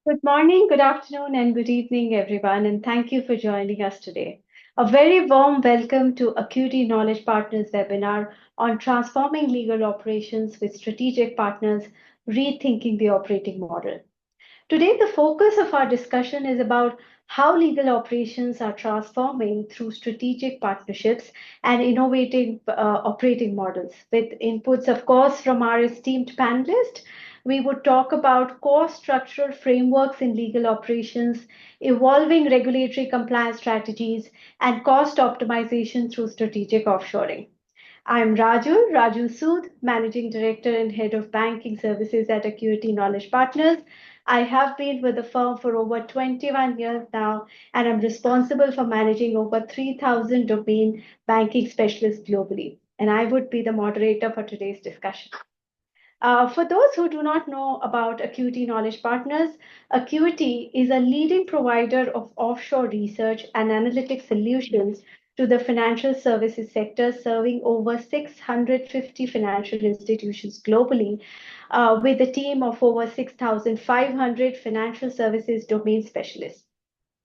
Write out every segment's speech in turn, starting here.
Good morning, good afternoon, and good evening, everyone, and thank you for joining us today. A very warm welcome to Acuity Knowledge Partners webinar on transforming legal operations with strategic partners, rethinking the operating model. Today, the focus of our discussion is about how legal operations are transforming through strategic partnerships and innovating operating models. With inputs, of course, from our esteemed panelists, we would talk about core structural frameworks in legal operations, evolving regulatory compliance strategies, and cost optimization through strategic offshoring. I'm Raju Sood, Managing Director and Head of Banking Services at Acuity Knowledge Partners. I have been with the firm for over 21 years now, and I'm responsible for managing over 3,000 domain banking specialists globally. And I would be the moderator for today's discussion. For those who do not know about Acuity Knowledge Partners, Acuity is a leading provider of offshore research and analytic solutions to the financial services sector, serving over 650 financial institutions globally, with a team of over 6,500 financial services domain specialists.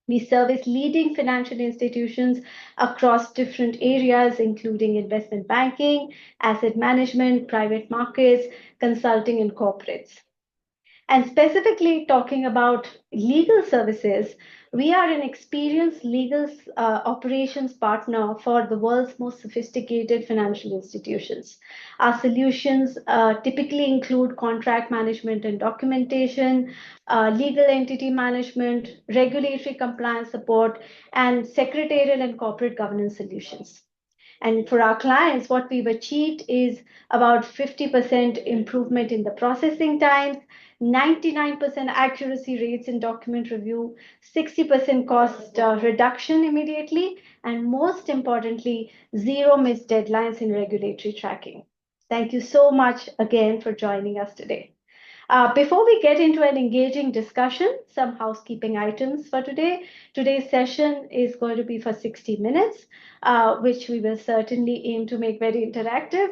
We service leading financial institutions across different areas, including investment banking, asset management, private markets, consulting, and corporates. And specifically talking about legal services, we are an experienced legal operations partner for the world's most sophisticated financial institutions. Our solutions typically include contract management and documentation, legal entity management, regulatory compliance support, and secretarial and corporate governance solutions. And for our clients, what we've achieved is about 50% improvement in the processing times, 99% accuracy rates in document review, 60% cost reduction immediately, and most importantly, zero missed deadlines in regulatory tracking. Thank you so much again for joining us today. Before we get into an engaging discussion, some housekeeping items for today. Today's session is going to be for 60 minutes, which we will certainly aim to make very interactive.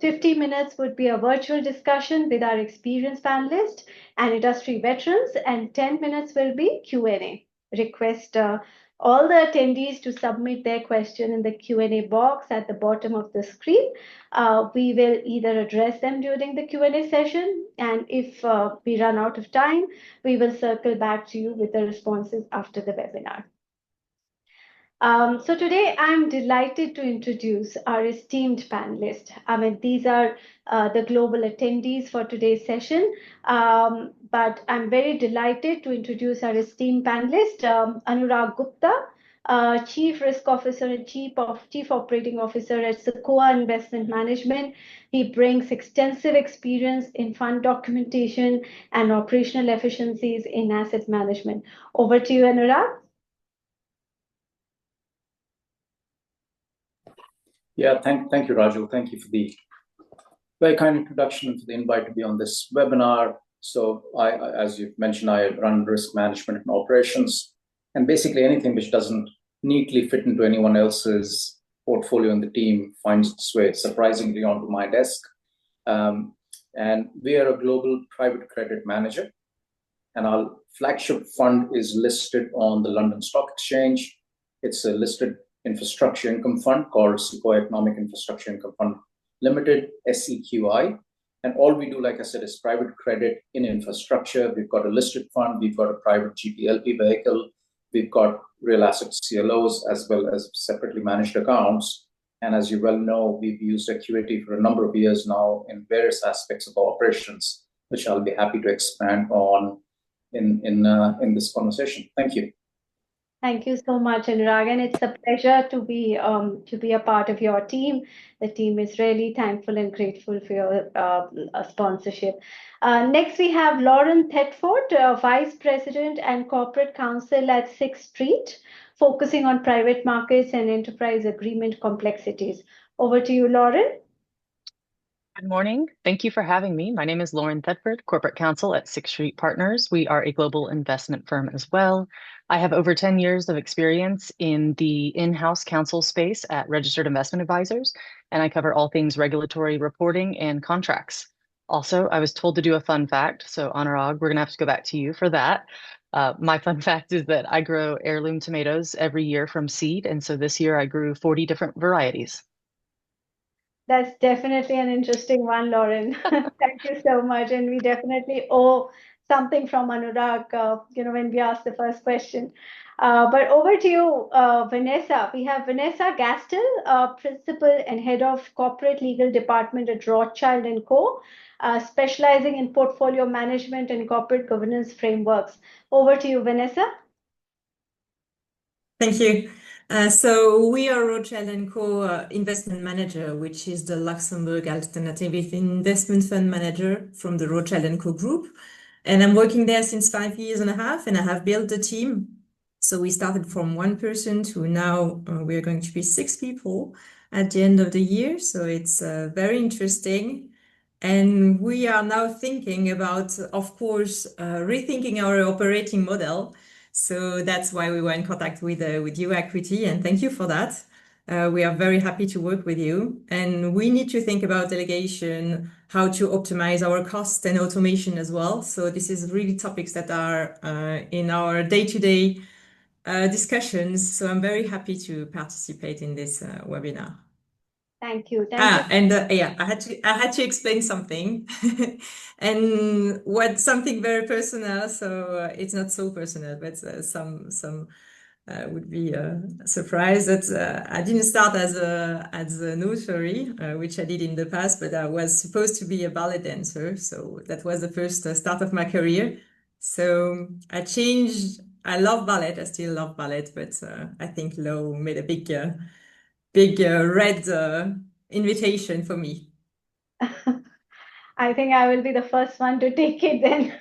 50 minutes would be a virtual discussion with our experienced panelists and industry veterans, and 10 minutes will be Q&A. Request all the attendees to submit their question in the Q&A box at the bottom of the screen. We will either address them during the Q&A session, and if we run out of time, we will circle back to you with the responses after the webinar. So today I'm delighted to introduce our esteemed panelists. I mean, these are the global attendees for today's session, but I'm very delighted to introduce our esteemed panelist, Anurag Gupta, Chief Risk Officer and Chief Operating Officer at Sequoia Investment Management. He brings extensive experience in fund documentation and operational efficiencies in asset management. Over to you, Anurag. Yeah, thank you, Raju. Thank you for the very kind introduction and for the invite to be on this webinar. So as you've mentioned, I run risk management and operations, and basically anything which doesn't neatly fit into anyone else's portfolio in the team finds its way surprisingly onto my desk. And we are a global private credit manager, and our flagship fund is listed on the London Stock Exchange. It's a listed infrastructure income fund called Sequoia Economic Infrastructure Income Fund Limited, SEQI. And all we do, like I said, is private credit in infrastructure. We've got a listed fund, we've got a private GPLP vehicle, we've got real asset CLOs, as well as separately managed accounts. And as you well know, we've used Acuity for a number of years now in various aspects of our operations, which I'll be happy to expand on in this conversation. Thank you. Thank you so much, Anurag, and it's a pleasure to be a part of your team. The team is really thankful and grateful for your sponsorship. Next, we have Lauren Thetford, Vice President and Corporate Counsel at Sixth Street, focusing on private markets and enterprise agreement complexities. Over to you, Lauren. Good morning. Thank you for having me. My name is Lauren Thetford, Corporate Counsel at Sixth Street Partners. We are a global investment firm as well. I have over 10 years of experience in the in-house counsel space at Registered Investment Advisors, and I cover all things regulatory reporting and contracts. Also, I was told to do a fun fact. So, Anurag, we're going to have to go back to you for that. My fun fact is that I grow heirloom tomatoes every year from seed. And so this year I grew 40 different varieties. That's definitely an interesting one, Lauren. Thank you so much. And we definitely owe something from Anurag, when we asked the first question. But over to you, Vanessa. We have Vanessa Gastel, Principal and Head of Corporate Legal Department at Rothschild & Co., specializing in portfolio management and corporate governance frameworks. Over to you, Vanessa. Thank you. So we are Rothschild & Co. Investment Manager, which is the Luxembourg Alternative Investment Fund Manager from the Rothschild & Co. Group. And I'm working there since 5 years and a half, and I have built a team. So we started from one person to now we are going to be 6 people at the end of the year. So it's very interesting. And we are now thinking about, of course, rethinking our operating model. So that's why we were in contact with you, Equity, and thank you for that. We are very happy to work with you. And we need to think about delegation, how to optimize our cost and automation as well. So this is really topics that are in our day-to-day discussions. So I'm very happy to participate in this webinar. Thank you. Thank you. And yeah, I had to explain something, and something very personal. So it's not so personal, but some would be surprised that I didn't start as a notary, which I did in the past, but I was supposed to be a ballet dancer. So that was the first start of my career. So I changed. I love ballet. I still love ballet, but I think law made a big red invitation for me. I think I will be the first one to take it then.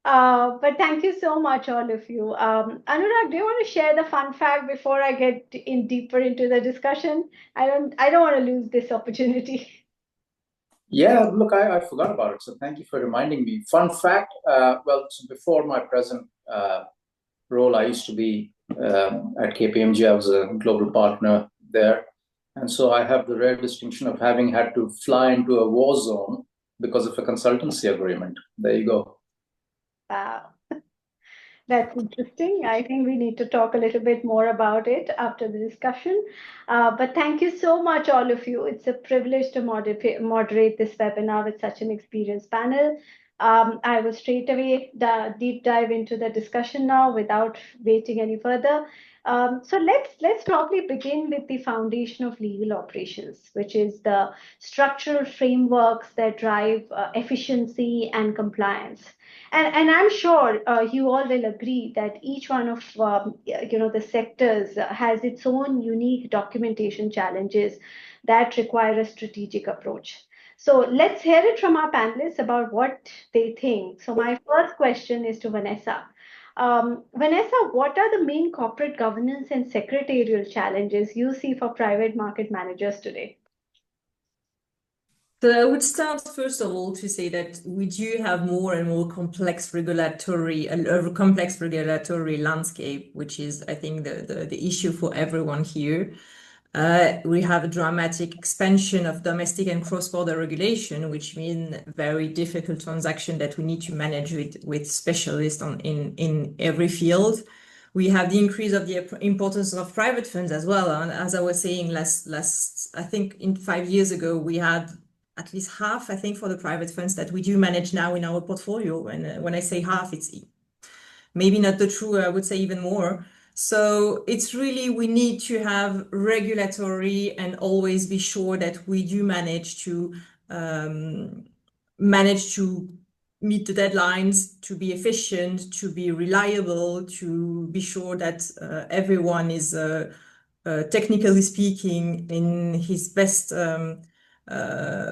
But thank you so much, all of you. Anurag, do you want to share the fun fact before I get in deeper into the discussion? I don't want to lose this opportunity. Yeah, look, I forgot about it. So thank you for reminding me. Fun fact, well, so before my present role, I used to be at KPMG. I was a global partner there. And so I have the rare distinction of having had to fly into a war zone because of a consultancy agreement. There you go. Wow. That's interesting. I think we need to talk a little bit more about it after the discussion. But thank you so much, all of you. It's a privilege to moderate this webinar with such an experienced panel. I will straight away deep dive into the discussion now without waiting any further. So let's probably begin with the foundation of legal operations, which is the structural frameworks that drive efficiency and compliance. And I'm sure you all will agree that each one of the sectors has its own unique documentation challenges that require a strategic approach. So let's hear it from our panelists about what they think. So my first question is to Vanessa. Vanessa, what are the main corporate governance and secretarial challenges you see for private market managers today? So I would start first of all to say that we do have more and more complex regulatory landscape, which is, I think, the issue for everyone here. We have a dramatic expansion of domestic and cross-border regulation, which means very difficult transaction that we need to manage with specialists in every field. We have the increase of the importance of private funds as well. And as I was saying I think in 5 years ago, we had at least half, I think, for the private funds that we do manage now in our portfolio. And when I say half, it's maybe not the true, I would say even more. So it's really, we need to have regulatory and always be sure that we do manage to meet the deadlines, to be efficient, to be reliable, to be sure that everyone is technically speaking in his best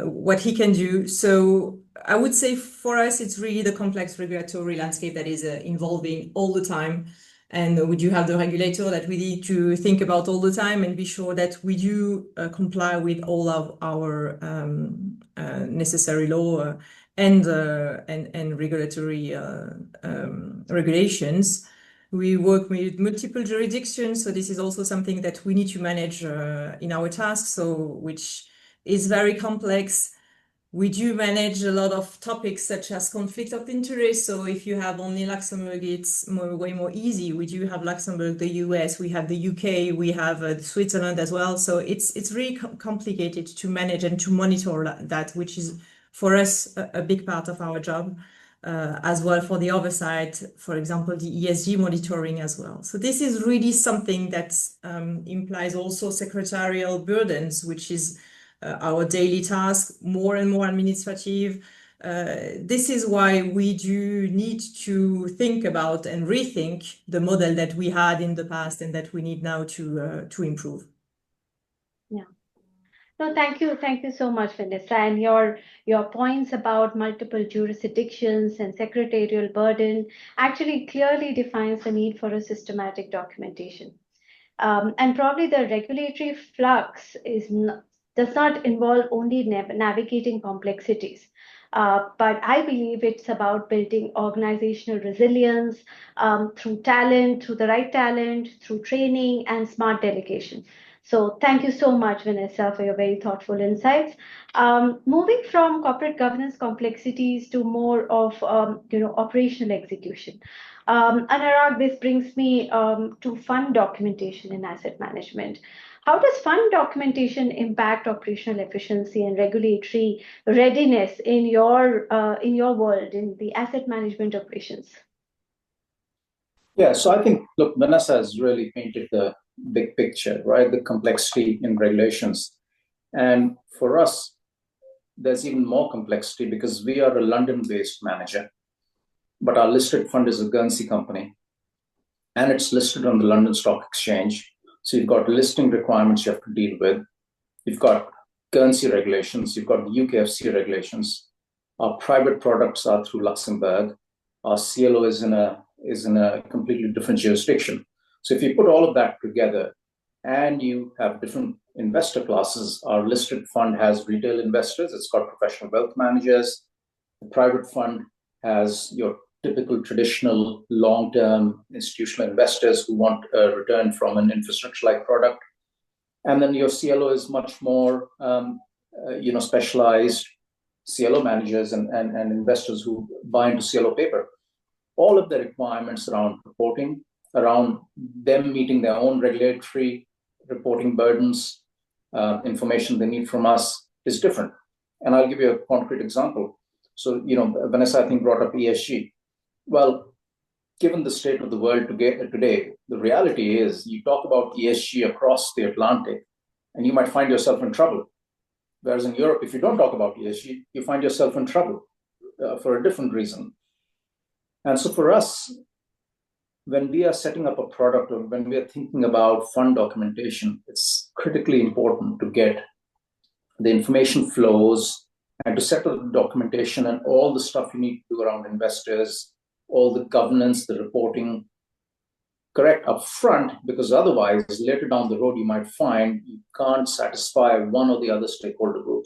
what he can do. So I would say for us, it's really the complex regulatory landscape that is evolving all the time. And we do have the regulator that we need to think about all the time and be sure that we do comply with all of our necessary law and regulatory regulations. We work with multiple jurisdictions, so this is also something that we need to manage in our tasks, so which is very complex. We do manage a lot of topics such as conflict of interest. So if you have only Luxembourg, it's way more easy. We do have Luxembourg, the US, we have the UK, we have Switzerland as well. So it's really complicated to manage and to monitor that, which is for us a big part of our job. As well for the oversight, for example, the ESG monitoring as well. So this is really something that implies also secretarial burdens, which is our daily task, more and more administrative. This is why we do need to think about and rethink the model that we had in the past and that we need now to improve. Yeah. No, thank you. Thank you so much, Vanessa. And your points about multiple jurisdictions and secretarial burden actually clearly defines the need for a systematic documentation. And probably the regulatory flux does not involve only navigating complexities. But I believe it's about building organizational resilience through talent, through the right talent, through training and smart delegation. So thank you so much, Vanessa, for your very thoughtful insights. Moving from corporate governance complexities to more of operational execution. Anurag, this brings me to fund documentation in asset management. How does fund documentation impact operational efficiency and regulatory readiness in your world, in the asset management operations? Yeah, so I think, look, Vanessa has really painted the big picture, right? The complexity in regulations. And for us, there's even more complexity because we are a London-based manager, but our listed fund is a Guernsey company, and it's listed on the London Stock Exchange. So you've got listing requirements you have to deal with. You've got Guernsey regulations. You've got the UKFC regulations. Our private products are through Luxembourg. Our CLO is in a completely different jurisdiction. So if you put all of that together and you have different investor classes, our listed fund has retail investors. It's got professional wealth managers. The private fund has your typical traditional long-term institutional investors who want a return from an infrastructure-like product. And then your CLO is much more specialized CLO managers and investors who buy into CLO paper. All of the requirements around reporting, around them meeting their own regulatory reporting burdens, information they need from us is different. And I'll give you a concrete example. So, Vanessa, I think, brought up ESG. Well, given the state of the world today, the reality is you talk about ESG across the Atlantic, and you might find yourself in trouble. Whereas in Europe, if you don't talk about ESG, you find yourself in trouble for a different reason. And so for us, when we are setting up a product or when we are thinking about fund documentation, it's critically important to get the information flows and to set up the documentation and all the stuff you need to do around investors, all the governance, the reporting, correct up front, because otherwise, later down the road, you might find you can't satisfy one or the other stakeholder group.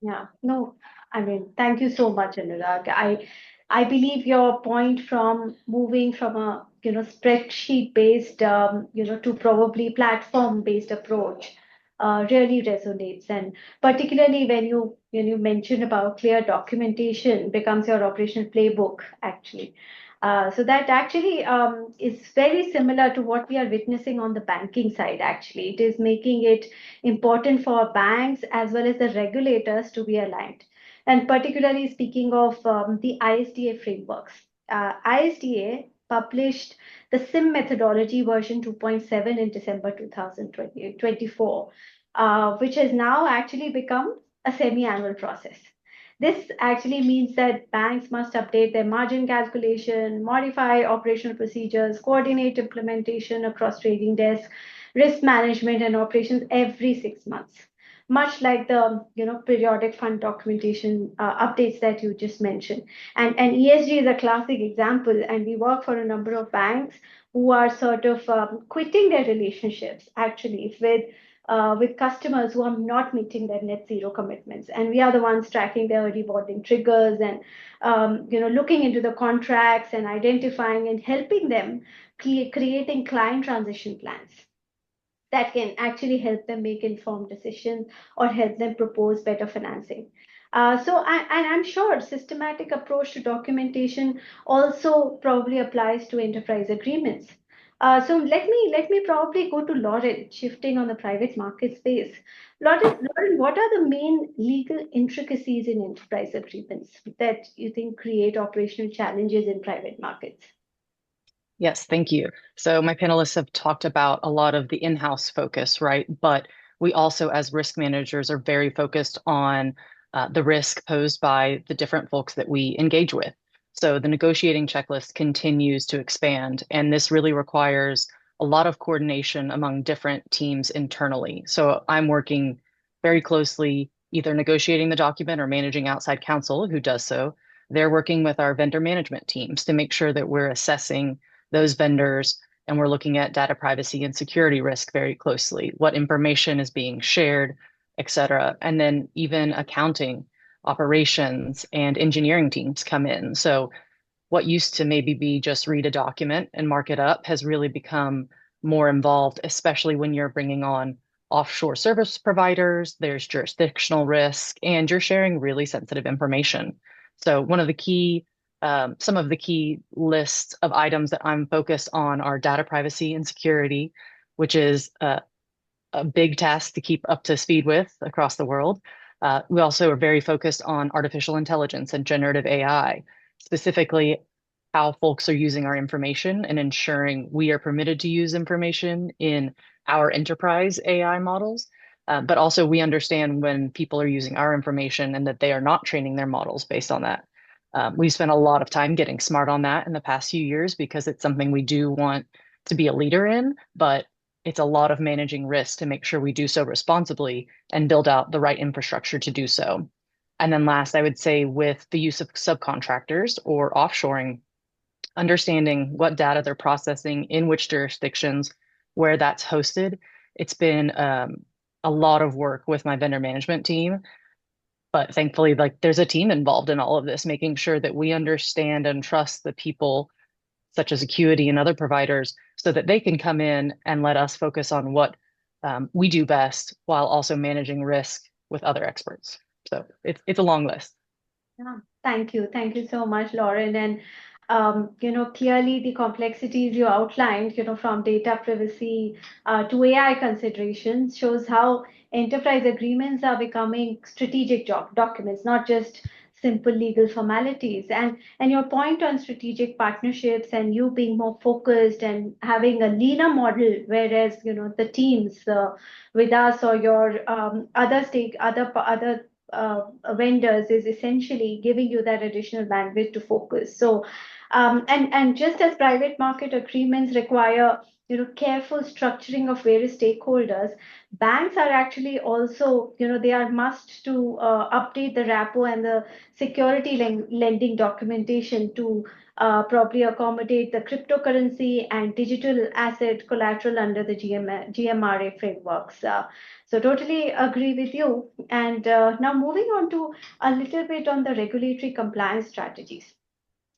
Yeah, no, I mean, thank you so much, Anurag. I believe your point from moving from a spreadsheet-based to probably platform-based approach really resonates, and particularly when you mentioned about clear documentation becomes your operational playbook actually. So that actually is very similar to what we are witnessing on the banking side. Actually, it is making it important for banks as well as the regulators to be aligned. And particularly speaking of the ISDA frameworks, ISDA published the SIM methodology version 2.7 in December 2024, which has now actually become a semi-annual process. This actually means that banks must update their margin calculation, modify operational procedures, coordinate implementation across trading desks, risk management and operations every 6 months, much like the periodic fund documentation updates that you just mentioned. And ESG is a classic example, and we work for a number of banks who are sort of quitting their relationships actually with customers who are not meeting their net zero commitments, and we are the ones tracking their early warning triggers and looking into the contracts and identifying and helping them creating client transition plans. that can actually help them make informed decisions or help them propose better financing. And I'm sure systematic approach to documentation also probably applies to enterprise agreements. So let me probably go to Lauren, shifting on the private market space. Lauren, what are the main legal intricacies in enterprise agreements that you think create operational challenges in private markets? Yes, thank you. So my panelists have talked about a lot of the in-house focus, right? But we also, as risk managers, are very focused on the risk posed by the different folks that we engage with. So the negotiating checklist continues to expand, and this really requires a lot of coordination among different teams internally. So I'm working very closely, either negotiating the document or managing outside counsel who does so. They're working with our vendor management teams to make sure that we're assessing those vendors, and we're looking at data privacy and security risk very closely, what information is being shared, et cetera. And then even accounting, operations, and engineering teams come in. So what used to maybe be just read a document and mark it up has really become more involved, especially when you're bringing on offshore service providers, there's jurisdictional risk, and you're sharing really sensitive information. So some of the key lists of items that I'm focused on are data privacy and security, which is a big task to keep up to speed with across the world. We also are very focused on artificial intelligence and generative AI, specifically how folks are using our information and ensuring we are permitted to use information in our enterprise AI models. But also we understand when people are using our information and that they are not training their models based on that. We've spent a lot of time getting smart on that in the past few years because it's something we do want to be a leader in, but it's a lot of managing risk to make sure we do so responsibly and build out the right infrastructure to do so. And then last, I would say with the use of subcontractors or offshoring, understanding what data they're processing in which jurisdictions, where that's hosted. It's been a lot of work with my vendor management team, but thankfully, like there's a team involved in all of this, making sure that we understand and trust the people such as Acuity and other providers so that they can come in and let us focus on what we do best while also managing risk with other experts. So it's a long list. Yeah, thank you. Thank you so much, Lauren. And clearly the complexities you outlined, from data privacy to AI considerations shows how enterprise agreements are becoming strategic documents, not just simple legal formalities. And your point on strategic partnerships and you being more focused and having a leaner model, whereas the teams with us or your other vendors is essentially giving you that additional bandwidth to focus. So, and just as private market agreements require careful structuring of various stakeholders, banks are actually also they are must to update the repo and the security lending documentation to probably accommodate the cryptocurrency and digital asset collateral under the GMRA frameworks. So totally agree with you. And now moving on to a little bit on the regulatory compliance strategies.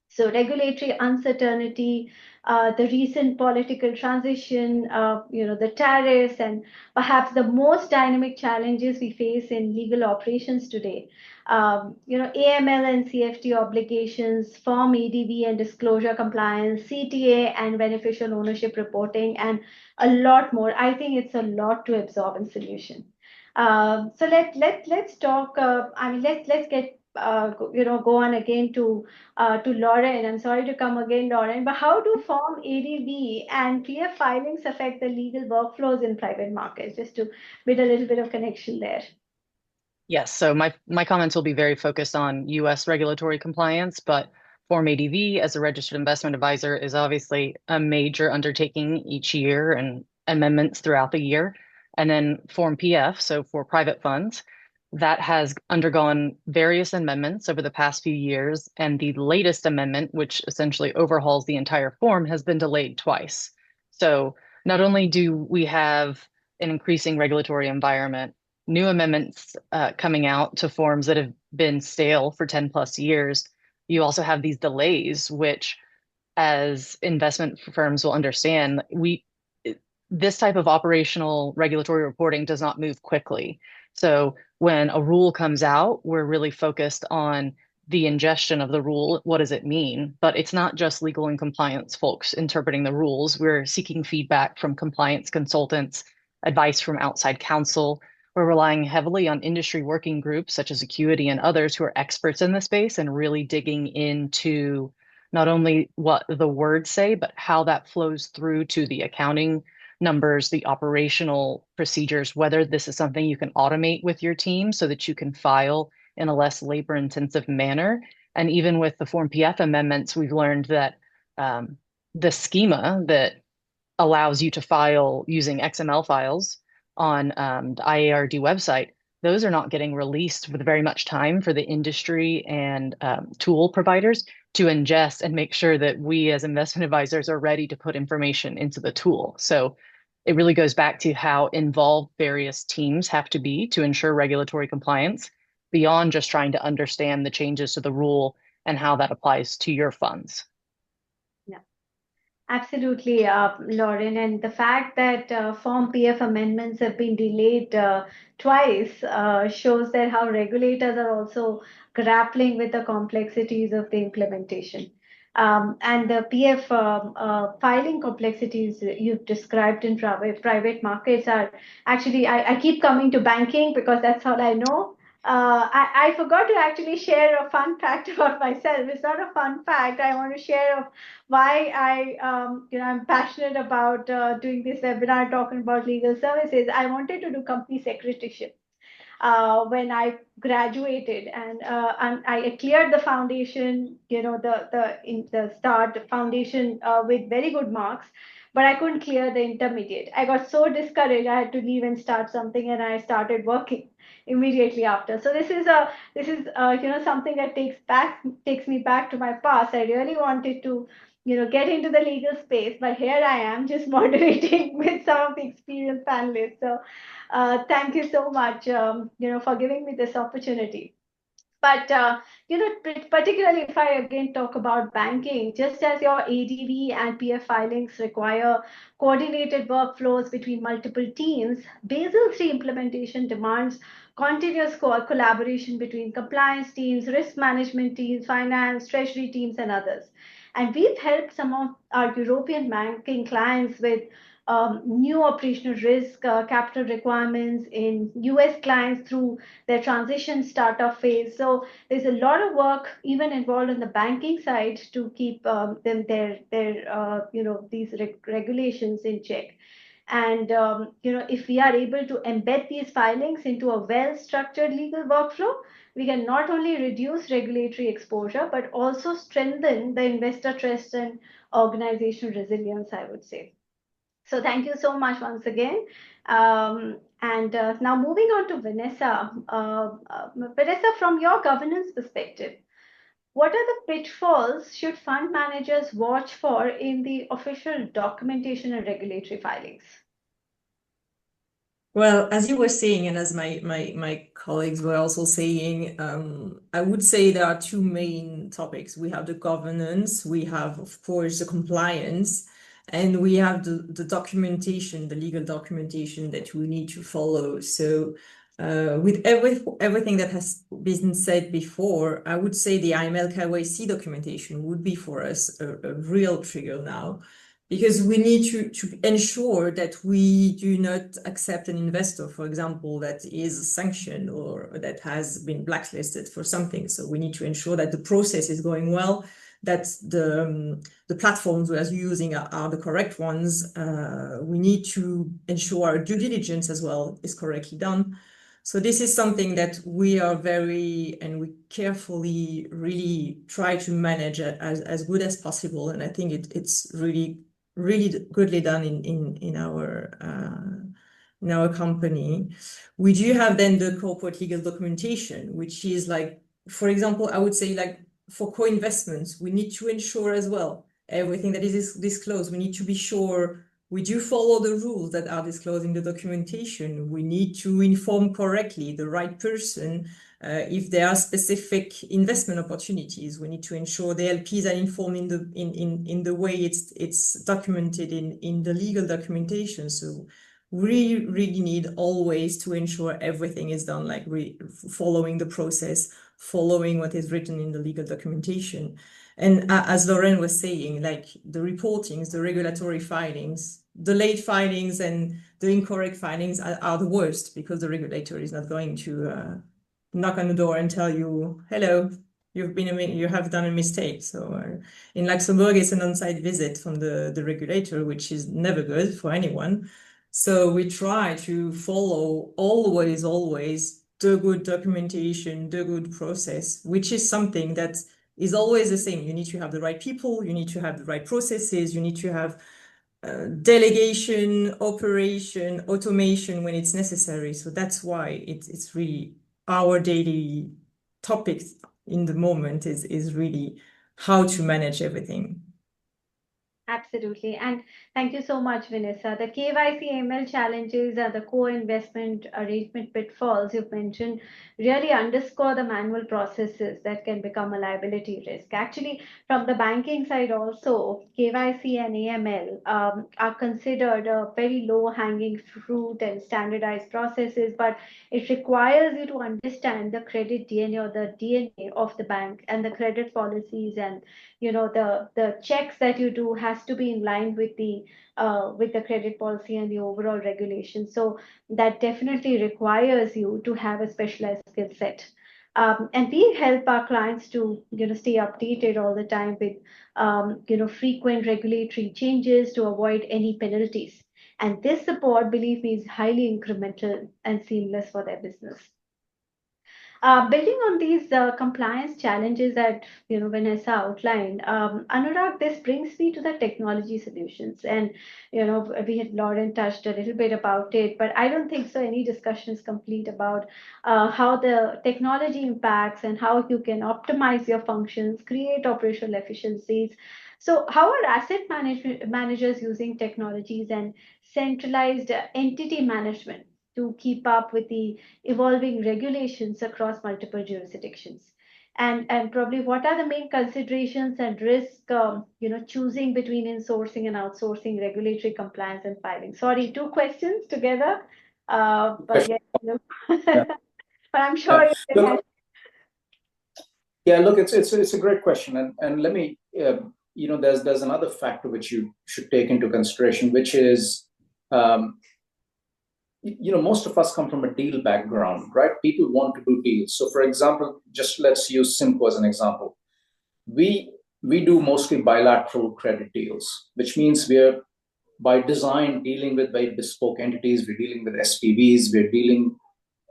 So regulatory uncertainty, the recent political transition, the tariffs, and perhaps the most dynamic challenges we face in legal operations today. AML and CFT obligations, Form ADV and disclosure compliance, CTA and beneficial ownership reporting, and a lot more. I think it's a lot to absorb in solution. So let's talk. Let's get go on again to Lauren. I'm sorry to come again, Lauren, but how do Form ADV and PF filings affect the legal workflows in private markets? Just to build a little bit of connection there. Yes, so my comments will be very focused on US regulatory compliance, but Form ADV as a registered investment advisor is obviously a major undertaking each year and amendments throughout the year. And then Form PF, so for private funds, that has undergone various amendments over the past few years. And the latest amendment, which essentially overhauls the entire form, has been delayed twice. So not only do we have an increasing regulatory environment, new amendments coming out to forms that have been stale for 10 plus years, you also have these delays, which as investment firms will understand, this type of operational regulatory reporting does not move quickly. So when a rule comes out, we're really focused on the ingestion of the rule. What does it mean? But it's not just legal and compliance folks interpreting the rules. We're seeking feedback from compliance consultants, advice from outside counsel. We're relying heavily on industry working groups such as Acuity and others who are experts in the space and really digging into not only what the words say, but how that flows through to the accounting numbers, the operational procedures, whether this is something you can automate with your team so that you can file in a less labor-intensive manner. And even with the Form PF amendments, we've learned that the schema that allows you to file using XML files on the IARD website, those are not getting released with very much time for the industry and tool providers to ingest and make sure that we as investment advisors are ready to put information into the tool. So it really goes back to how involved various teams have to be to ensure regulatory compliance beyond just trying to understand the changes to the rule and how that applies to your funds. Absolutely, Lauren. And the fact that Form PF amendments have been delayed twice shows that how regulators are also grappling with the complexities of the implementation. And the PF filing complexities you've described in private markets are actually, I keep coming to banking because that's all I know. I forgot to actually share a fun fact about myself. It's not a fun fact. I want to share why I'm passionate about doing this webinar talking about legal services. I wanted to do company secretaryship when I graduated, and I cleared the foundation, the start foundation with very good marks, but I couldn't clear the intermediate. I got so discouraged, I had to leave and start something, and I started working immediately after. So this is something that takes me back to my past. I really wanted to get into the legal space, but here I am just moderating with some of the experienced panelists. So thank you so much, for giving me this opportunity. But particularly if I again talk about banking, just as your ADV and PF filings require coordinated workflows between multiple teams, Basel III implementation demands continuous collaboration between compliance teams, risk management teams, finance, treasury teams, and others. And we've helped some of our European banking clients with new operational risk, capital requirements in US clients through their transition startup phase. So there's a lot of work even involved on the banking side to keep these regulations in check. And if we are able to embed these filings into a well-structured legal workflow, we can not only reduce regulatory exposure, but also strengthen the investor trust and organizational resilience, I would say. So thank you so much once again. And now moving on to Vanessa. Vanessa, from your governance perspective, what are the pitfalls should fund managers watch for in the official documentation and regulatory filings? Well, as you were saying, and as my colleagues were also saying, I would say there are two main topics. We have the governance, we have, of course, the compliance, and we have the documentation, the legal documentation that we need to follow. So with everything that has been said before, I would say the AML KYC documentation would be for us a real trigger now, because we need to ensure that we do not accept an investor, for example, that is sanctioned or that has been blacklisted for something. So we need to ensure that the process is going well, that the platforms we are using are the correct ones. We need to ensure our due diligence as well is correctly done. So this is something that we are we carefully really try to manage as good as possible. And I think it's really goodly done in our company. We do have then the corporate legal documentation, which is like, for example, I would say like for co-investments, we need to ensure as well everything that is disclosed. We need to be sure we do follow the rules that are disclosed in the documentation. We need to inform correctly the right person. If there are specific investment opportunities, we need to ensure the LPs are informed in the way it's documented in the legal documentation. So we really need always to ensure everything is done like following the process, following what is written in the legal documentation. And as Lauren was saying, like the reportings, the regulatory filings, the late filings and the incorrect filings are the worst, because the regulator is not going to knock on the door and tell you, hello, you have done a mistake. So in Luxembourg, it's an on-site visit from the regulator, which is never good for anyone. So we try to follow always the good documentation, the good process, which is something that is always the same. You need to have the right people, you need to have the right processes, you need to have delegation, operation, automation when it's necessary. So that's why it's really our daily topic in the moment is really how to manage everything. Absolutely. And thank you so much, Vanessa. The KYC ML challenges and the co-investment arrangement pitfalls you've mentioned really underscore the manual processes that can become a liability risk. Actually, from the banking side also, KYC and AML are considered a very low-hanging fruit and standardized processes, but it requires you to understand the credit DNA or the DNA of the bank and the credit policies, and the checks that you do has to be in line with the credit policy and the overall regulation. So that definitely requires you to have a specialized skill set. And we help our clients to stay updated all the time with frequent regulatory changes to avoid any penalties. And this support, believe me, is highly incremental and seamless for their business. Building on these compliance challenges that Vanessa outlined, Anurag, this brings me to the technology solutions, and we had Lauren touched a little bit about it, but I don't think so. Any discussion is complete about how the technology impacts and how you can optimize your functions, create operational efficiencies. So, how are asset managers using technologies and centralized entity management to keep up with the evolving regulations across multiple jurisdictions? And probably what are the main considerations and risk, choosing between insourcing and outsourcing regulatory compliance and filing? Sorry, two questions together, but yeah, Yeah. but I'm sure you can Look, look, it's a great question, and let me, there's another factor which you should take into consideration, which is, most of us come from a deal background, right? People want to do deals. So, for example, just let's use Simco as an example. We do mostly bilateral credit deals, which means we're by design dealing with very bespoke entities. We're dealing with SPVs. We're dealing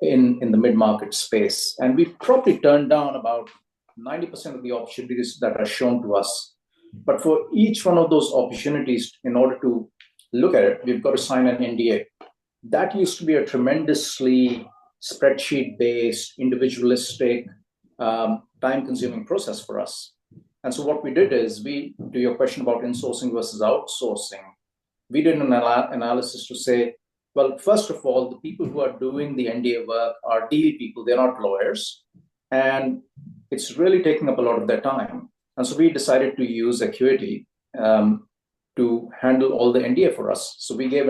in the mid-market space, and we probably turn down about 90% of the opportunities that are shown to us. But for each one of those opportunities, in order to look at it, we've got to sign an NDA. That used to be a tremendously spreadsheet-based, individualistic, time-consuming process for us. And so what we did is, to your question about insourcing versus outsourcing, we did an analysis to say, well, first of all, the people who are doing the NDA work are deal people, they're not lawyers. And it's really taking up a lot of their time. And so we decided to use Acuity to handle all the NDA for us. So we gave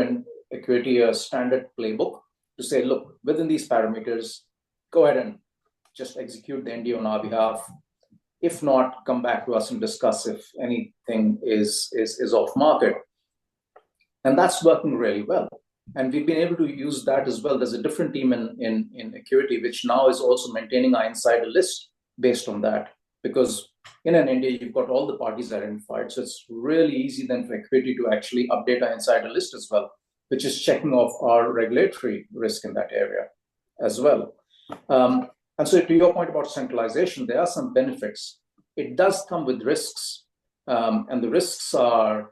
Acuity a standard playbook to say, look, within these parameters, go ahead and just execute the NDA on our behalf. If not, come back to us and discuss if anything is off market. And that's working really well. And we've been able to use that as well. There's a different team in Acuity, which now is also maintaining our insider list based on that. Because in an NDA, you've got all the parties identified. So it's really easy then for Acuity to actually update our insider list as well, which is checking off our regulatory risk in that area as well. And so to your point about centralization, there are some benefits. It does come with risks. And the risks are,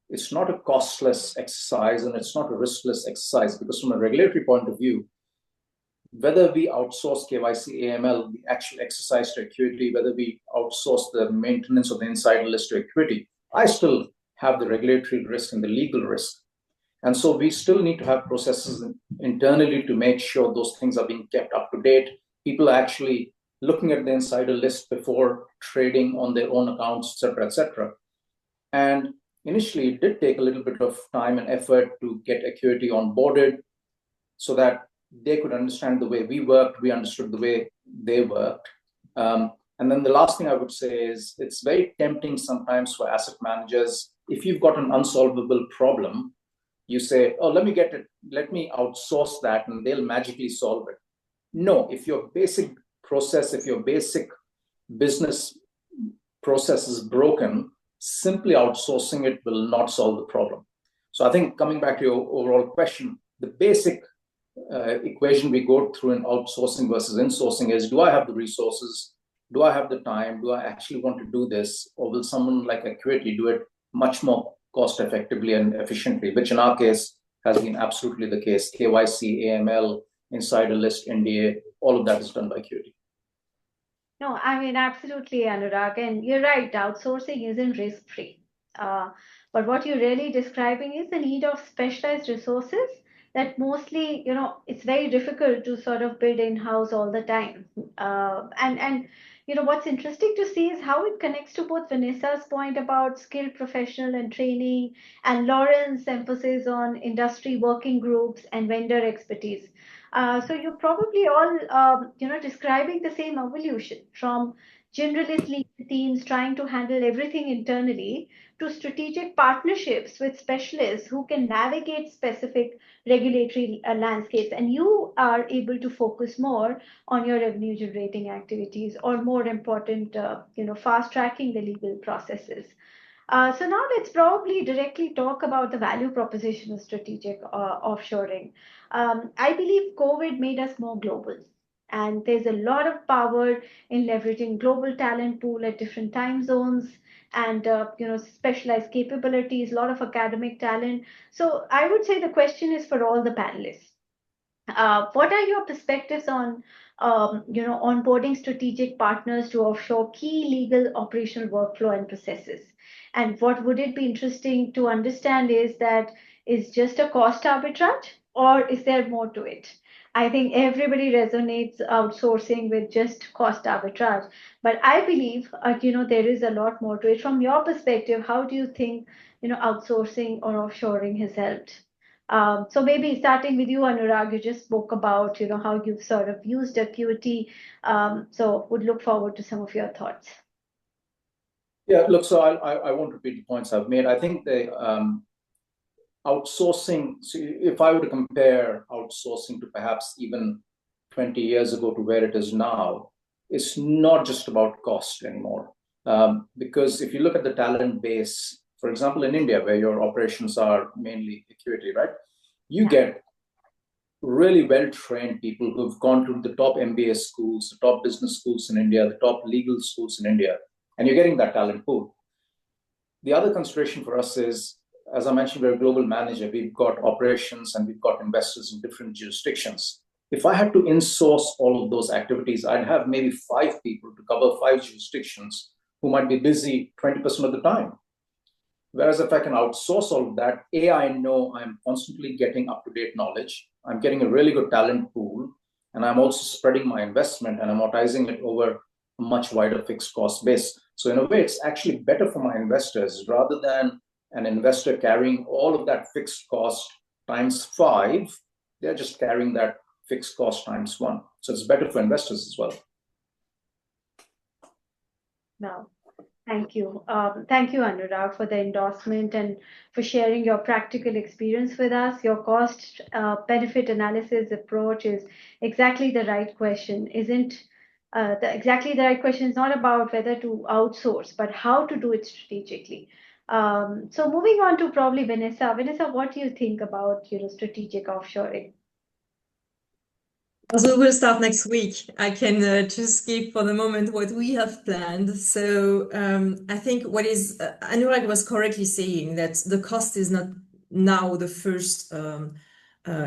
it's not a costless exercise and it's not a riskless exercise, because from a regulatory point of view, whether we outsource KYC, AML, the actual exercise to Acuity, whether we outsource the maintenance of the insider list to Acuity, I still have the regulatory risk and the legal risk. And so we still need to have processes internally to make sure those things are being kept up to date. People are actually looking at the insider list before trading on their own accounts, et cetera, et cetera. And initially, it did take a little bit of time and effort to get Acuity onboarded so that they could understand the way we worked, we understood the way they worked. And then the last thing I would say is it's very tempting sometimes for asset managers. If you've got an unsolvable problem, you say, oh, let me outsource that and they'll magically solve it. No, if your basic process, if your basic business process is broken, simply outsourcing it will not solve the problem. So I think coming back to your overall question, the basic equation we go through in outsourcing versus insourcing is, do I have the resources? Do I have the time? Do I actually want to do this? Or will someone like Acuity do it much more cost effectively and efficiently, which in our case has been absolutely the case. KYC, AML, insider list, NDA, all of that is done by Acuity. No, I mean, absolutely, Anurag. And you're right, outsourcing isn't risk-free. But what you're really describing is the need of specialized resources that mostly, it's very difficult to sort of build in-house all the time. And what's interesting to see is how it connects to both Vanessa's point about skilled professional and training and Lauren's emphasis on industry working groups and vendor expertise. So you're probably all, describing the same evolution from generalist legal teams trying to handle everything internally to strategic partnerships with specialists who can navigate specific regulatory landscapes. And you are able to focus more on your revenue generating activities or more important, fast tracking the legal processes. So now let's probably directly talk about the value proposition of strategic offshoring. I believe COVID made us more global, and there's a lot of power in leveraging global talent pool at different time zones and specialized capabilities, a lot of academic talent. So I would say the question is for all the panelists. What are your perspectives on onboarding strategic partners to offshore key legal operational workflow and processes? And what would it be interesting to understand is that is just a cost arbitrage or is there more to it? I think everybody resonates outsourcing with just cost arbitrage, but I believe there is a lot more to it. From your perspective, how do you think outsourcing or offshoring has helped? So maybe starting with you, Anurag, you just spoke about how you've sort of used Acuity. So would look forward to some of your thoughts. Yeah, look, so I won't repeat the points I've made. I think the outsourcing, so if I were to compare outsourcing to perhaps even 20 years ago to where it is now, it's not just about cost anymore. Because if you look at the talent base, for example, in India, where your operations are mainly Acuity, right? You get really well-trained people who've gone to the top MBA schools, the top business schools in India, the top legal schools in India, and you're getting that talent pool. The other consideration for us is, as I mentioned, we're a global manager. We've got operations and we've got investors in different jurisdictions. If I had to insource all of those activities, I'd have maybe 5 people to cover 5 jurisdictions who might be busy 20% of the time. Whereas if I can outsource all of that, I know I'm constantly getting up-to-date knowledge. I'm getting a really good talent pool, and I'm also spreading my investment and amortizing it over a much wider fixed cost base. So in a way, it's actually better for my investors rather than an investor carrying all of that fixed cost times 5. They're just carrying that fixed cost times 1. So it's better for investors as well. No. Thank you. Thank you, Anurag, for the endorsement and for sharing your practical experience with us. Your cost benefit analysis approach is exactly the right question. Exactly the right question is not about whether to outsource, but how to do it strategically. So moving on to probably Vanessa. Vanessa, what do you think about strategic offshoring? So we'll start next week. I can just skip for the moment what we have planned. So I think what is Anurag was correctly saying that the cost is not now the first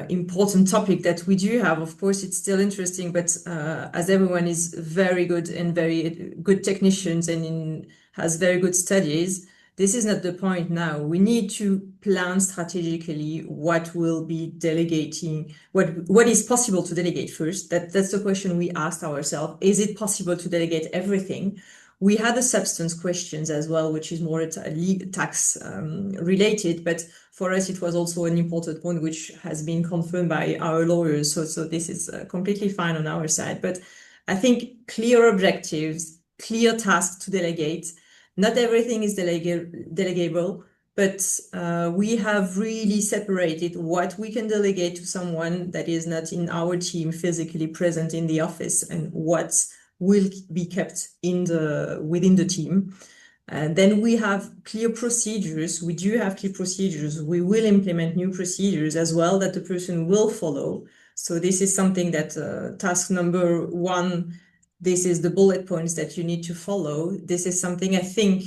important topic that we do have. Of course, it's still interesting, but as everyone is very good and very good technicians and has very good studies, this is not the point now. We need to plan strategically what will be delegating, what is possible to delegate first. That's the question we asked ourselves. Is it possible to delegate everything? We had the substance questions as well, which is more tax related, but for us it was also an important point which has been confirmed by our lawyers. So this is completely fine on our side. But I think clear objectives, clear tasks to delegate. Not everything is delegable, but we have really separated what we can delegate to someone that is not in our team physically present in the office and what will be kept within the team. And then we have clear procedures. We do have clear procedures. We will implement new procedures as well that the person will follow. So this is something that task number 1, this is the bullet points that you need to follow. This is something I think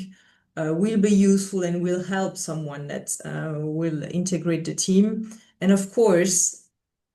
will be useful and will help someone that will integrate the team. And of course,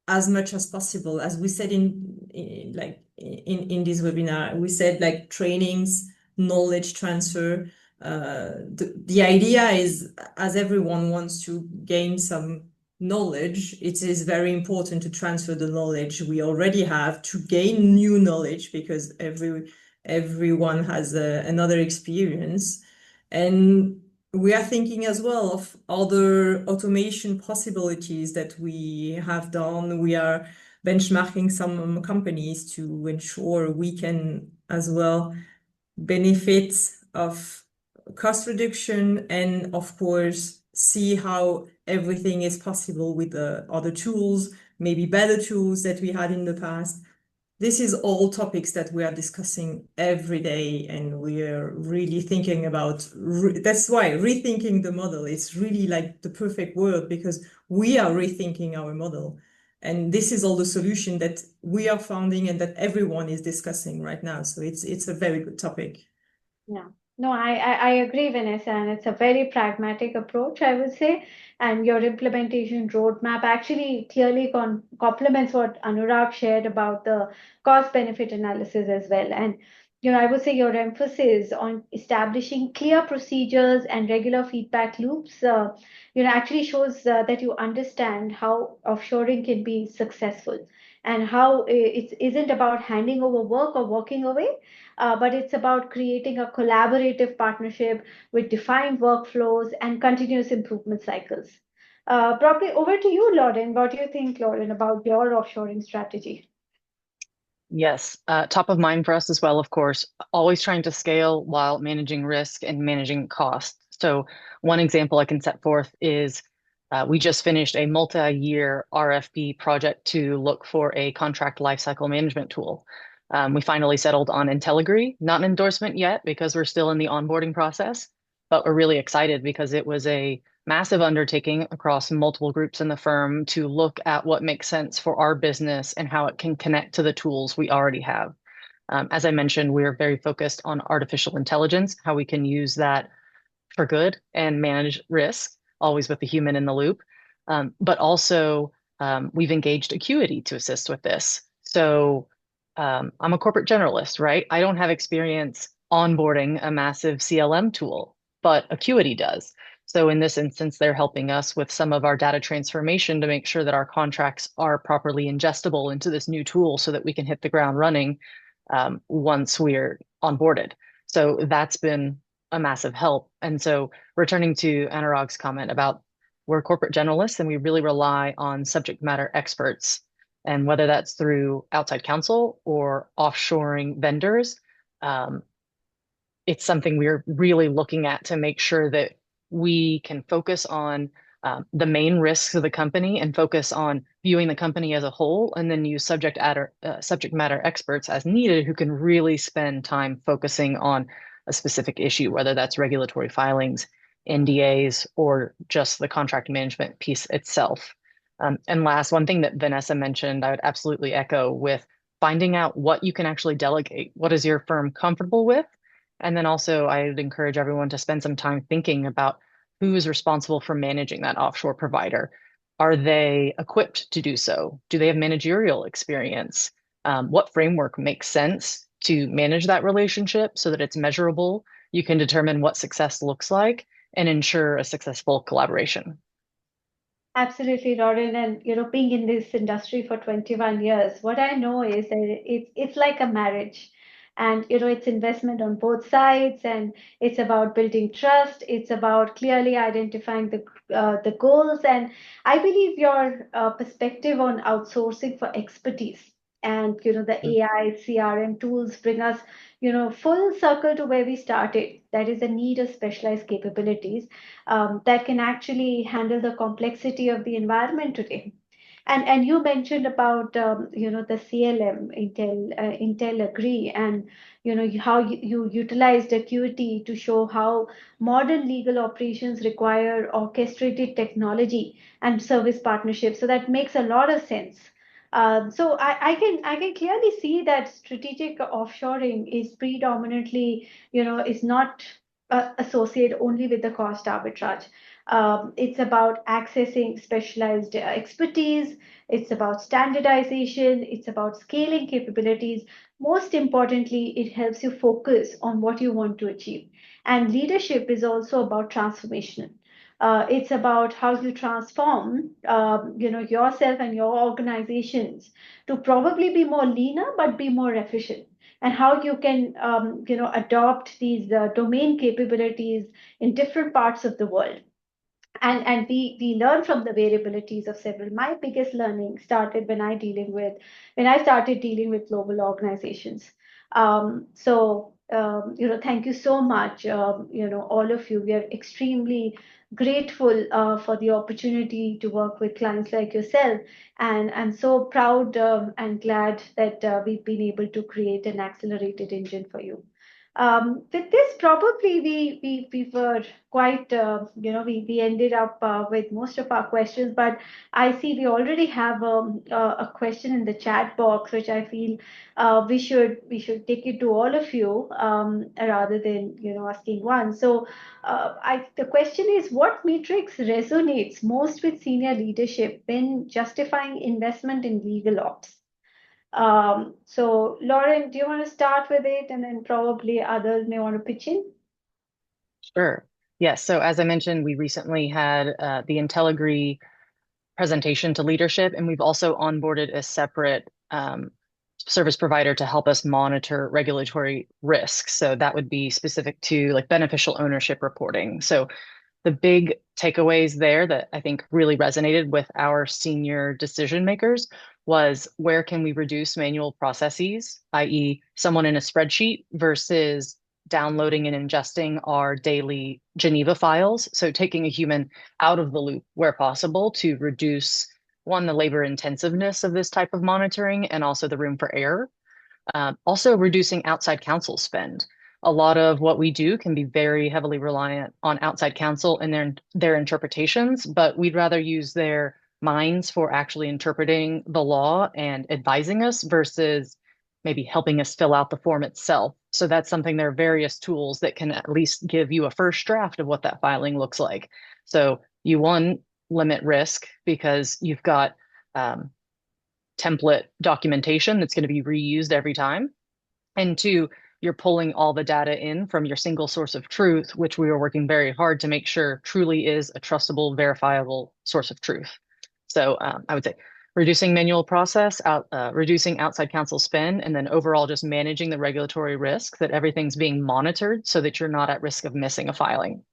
as much as possible, as we said in this webinar, we said like trainings, knowledge transfer. The idea is, as everyone wants to gain some knowledge, it is very important to transfer the knowledge we already have to gain new knowledge, because everyone has another experience. And we are thinking as well of other automation possibilities that we have done. We are benchmarking some companies to ensure we can as well benefit of cost reduction and of course see how everything is possible with the other tools, maybe better tools that we had in the past. This is all topics that we are discussing every day, and we are really thinking about, that's why rethinking the model is really like the perfect word, because we are rethinking our model. And this is all the solution that we are finding and that everyone is discussing right now. So it's a very good topic. Yeah. No, I agree, Vanessa, and it's a very pragmatic approach, I would say. And your implementation roadmap actually clearly complements what Anurag shared about the cost benefit analysis as well. And I would say your emphasis on establishing clear procedures and regular feedback loops, actually shows that you understand how offshoring can be successful, and how it isn't about handing over work or walking away, but it's about creating a collaborative partnership with defined workflows and continuous improvement cycles. Probably over to you, Lauren. What do you think, Lauren, about your offshoring strategy? Yes, top of mind for us as well, of course, always trying to scale while managing risk and managing costs. So one example I can set forth is we just finished a multi-year RFP project to look for a contract lifecycle management tool. We finally settled on IntelliGree, not an endorsement yet because we're still in the onboarding process, but we're really excited because it was a massive undertaking across multiple groups in the firm to look at what makes sense for our business and how it can connect to the tools we already have. As I mentioned, we're very focused on artificial intelligence, how we can use that for good and manage risk, always with the human in the loop. But also, we've engaged Acuity to assist with this. So I'm a corporate generalist, right? I don't have experience onboarding a massive CLM tool, but Acuity does. So in this instance, they're helping us with some of our data transformation to make sure that our contracts are properly ingestible into this new tool so that we can hit the ground running once we're onboarded. So that's been a massive help. And so returning to Anurag's comment about we're corporate generalists and we really rely on subject matter experts. And whether that's through outside counsel or offshoring vendors, it's something we're really looking at to make sure that we can focus on the main risks of the company and focus on viewing the company as a whole, and then use subject matter experts as needed who can really spend time focusing on a specific issue, whether that's regulatory filings, NDAs, or just the contract management piece itself. And last, one thing that Vanessa mentioned, I would absolutely echo with finding out what you can actually delegate. What is your firm comfortable with? And then also I would encourage everyone to spend some time thinking about who is responsible for managing that offshore provider. Are they equipped to do so? Do they have managerial experience? What framework makes sense to manage that relationship so that it's measurable? You can determine what success looks like, and ensure a successful collaboration. Absolutely, Lauren. And being in this industry for 21 years, what I know is that it's like a marriage. And it's investment on both sides, and it's about building trust. It's about clearly identifying the goals. And I believe your perspective on outsourcing for expertise and the AI CRM tools bring us full circle to where we started. That is the need of specialized capabilities that can actually handle the complexity of the environment today. And you mentioned about the CLM Intel Agree, and how you utilized Acuity to show how modern legal operations require orchestrated technology and service partnerships. So that makes a lot of sense. So I can clearly see that strategic offshoring is predominantly is not associated only with the cost arbitrage. It's about accessing specialized expertise. It's about standardization. It's about scaling capabilities. Most importantly, it helps you focus on what you want to achieve. And leadership is also about transformation. It's about how you transform, yourself and your organizations to probably be more leaner, but be more efficient, and how you can, adopt these domain capabilities in different parts of the world. And we learn from the variabilities of several. My biggest learning started when I started dealing with global organizations. Thank you so much, all of you. We are extremely grateful for the opportunity to work with clients like yourself, and I'm so proud and glad that we've been able to create an accelerated engine for you. With this, probably we were quite, we ended up with most of our questions, but I see we already have a question in the chat box, which I feel we should take it to all of you rather than asking one. So the question is, what metrics resonates most with senior leadership when justifying investment in legal ops? So Lauren, do you want to start with it, and then probably others may want to pitch in? Sure. Yes. So as I mentioned, we recently had the IntelliGree presentation to leadership, and we've also onboarded a separate service provider to help us monitor regulatory risks. So that would be specific to like beneficial ownership reporting. So the big takeaways there that I think really resonated with our senior decision makers was, where can we reduce manual processes, i.e., someone in a spreadsheet versus downloading and ingesting our daily Geneva files. So taking a human out of the loop where possible to reduce, one, the labor intensiveness of this type of monitoring, and also the room for error. Also reducing outside counsel spend. A lot of what we do can be very heavily reliant on outside counsel and their interpretations, but we'd rather use their minds for actually interpreting the law and advising us versus maybe helping us fill out the form itself. So that's something. There are various tools that can at least give you a first draft of what that filing looks like. So you, one, limit risk because you've got template documentation that's going to be reused every time. And two, you're pulling all the data in from your single source of truth, which we are working very hard to make sure truly is a trustable, verifiable source of truth. So I would say reducing manual process, reducing outside counsel spend, and then overall just managing the regulatory risk, that everything's being monitored so that you're not at risk of missing a filing.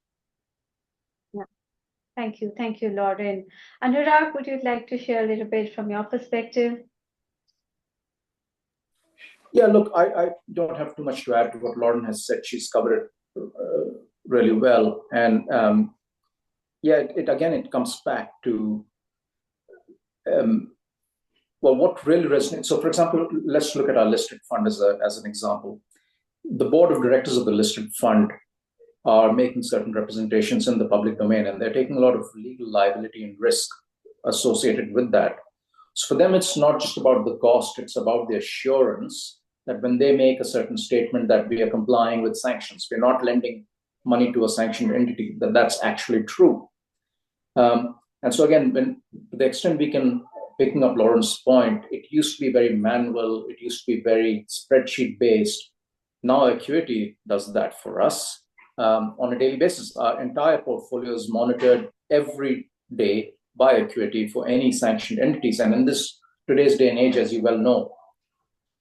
Yeah. Thank you. Thank you, Lauren. Anurag, would you like to share a little bit from your perspective? Yeah, look, I don't have too much to add to what Lauren has said. She's covered it really well. And it comes back to, what really resonates. So for example, let's look at our listed fund as an example. The board of directors of the listed fund are making certain representations in the public domain, and they're taking a lot of legal liability and risk associated with that. So for them, it's not just about the cost, it's about the assurance that when they make a certain statement that we are complying with sanctions, we're not lending money to a sanctioned entity, that's actually true. And so again, to the extent we can, picking up Lauren's point, it used to be very manual, it used to be very spreadsheet based. Now Acuity does that for us. on a daily basis. Our entire portfolio is monitored every day by Acuity for any sanctioned entities. And in this today's day and age, as you well know,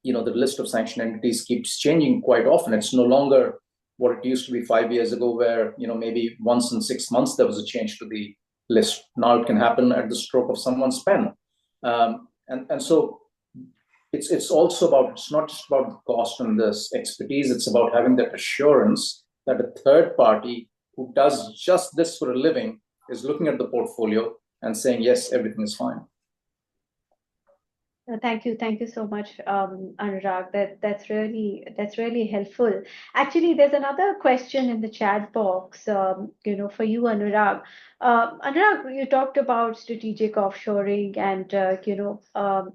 the list of sanctioned entities keeps changing quite often. It's no longer what it used to be 5 years ago, where maybe once in 6 months there was a change to the list. Now it can happen at the stroke of someone's pen, and so it's also about, it's not just about the cost and this expertise. It's about having that assurance that a third party who does just this for a living is looking at the portfolio and saying, yes, everything is fine. Thank you so much, Anurag. That's really helpful. Actually, there's another question in the chat box, for you, Anurag. Anurag, you talked about strategic offshoring and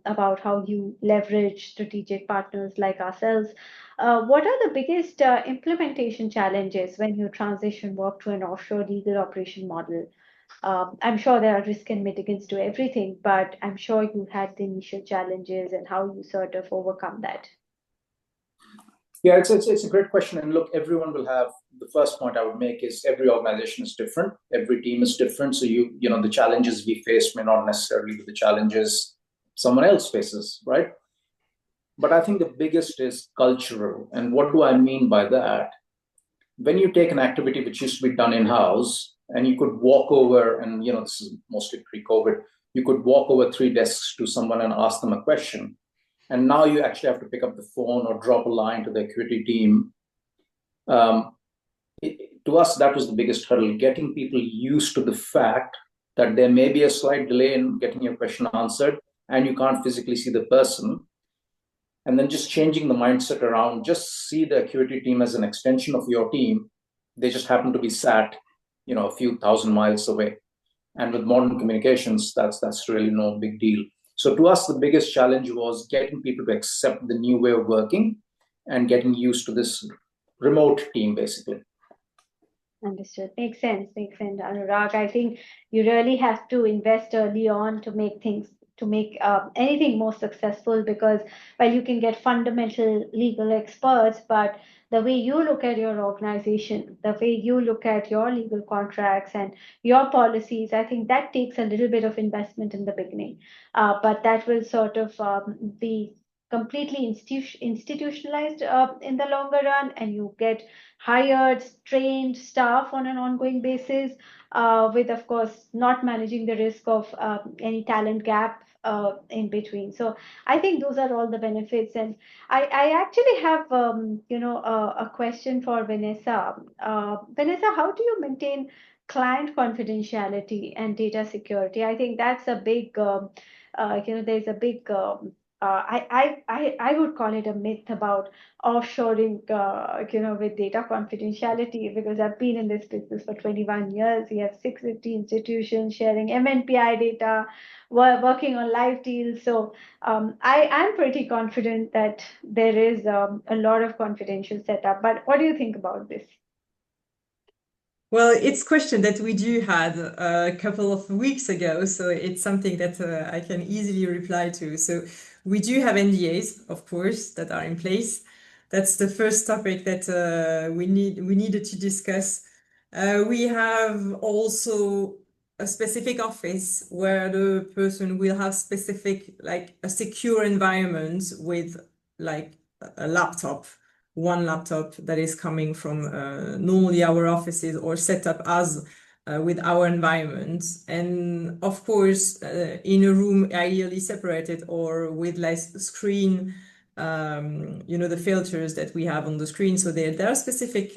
about how you leverage strategic partners like ourselves. What are the biggest implementation challenges when you transition work to an offshore legal operation model? I'm sure there are risk and mitigants to everything, but I'm sure you had the initial challenges and how you sort of overcome that. Yeah, it's a great question. And look, everyone will have, the first point I would make is every organization is different. Every team is different. So the challenges we face may not necessarily be the challenges someone else faces, right? But I think the biggest is cultural. And what do I mean by that? When you take an activity which used to be done in-house, and you could walk over, and this is mostly pre-COVID, you could walk over 3 desks to someone and ask them a question. And now you actually have to pick up the phone or drop a line to the Acuity team. To us, that was the biggest hurdle, getting people used to the fact that there may be a slight delay in getting your question answered, and you can't physically see the person. And then just changing the mindset around, just see the Acuity team as an extension of your team. They just happen to be sat a few thousand miles away. And with modern communications, that's really no big deal. So to us, the biggest challenge was getting people to accept the new way of working and getting used to this remote team, basically. Understood. Makes sense, Anurag. I think you really have to invest early on to make anything more successful, because while you can get fundamental legal experts, but the way you look at your organization, the way you look at your legal contracts and your policies, I think that takes a little bit of investment in the beginning. But that will sort of be completely institutionalized in the longer run, and you get hired, trained staff on an ongoing basis, with, of course, not managing the risk of any talent gap in between. So I think those are all the benefits. And I actually have a question for Vanessa. Vanessa, how do you maintain client confidentiality and data security? I think that's a big there's a big I would call it a myth about offshoring, with data confidentiality, because I've been in this business for 21 years. We have 650 institutions sharing MNPI data, working on live deals. So I am pretty confident that there is a lot of confidential setup. But what do you think about this? Well, it's a question that we do had a couple of weeks ago, so it's something that I can easily reply to. So we do have NDAs, of course, that are in place. That's the first topic that we needed to discuss. We have also a specific office where the person will have specific, like a secure environment with like a laptop, one laptop that is coming from normally our offices or set up as with our environment. And of course, in a room ideally separated or with less screen, the filters that we have on the screen. So there are specific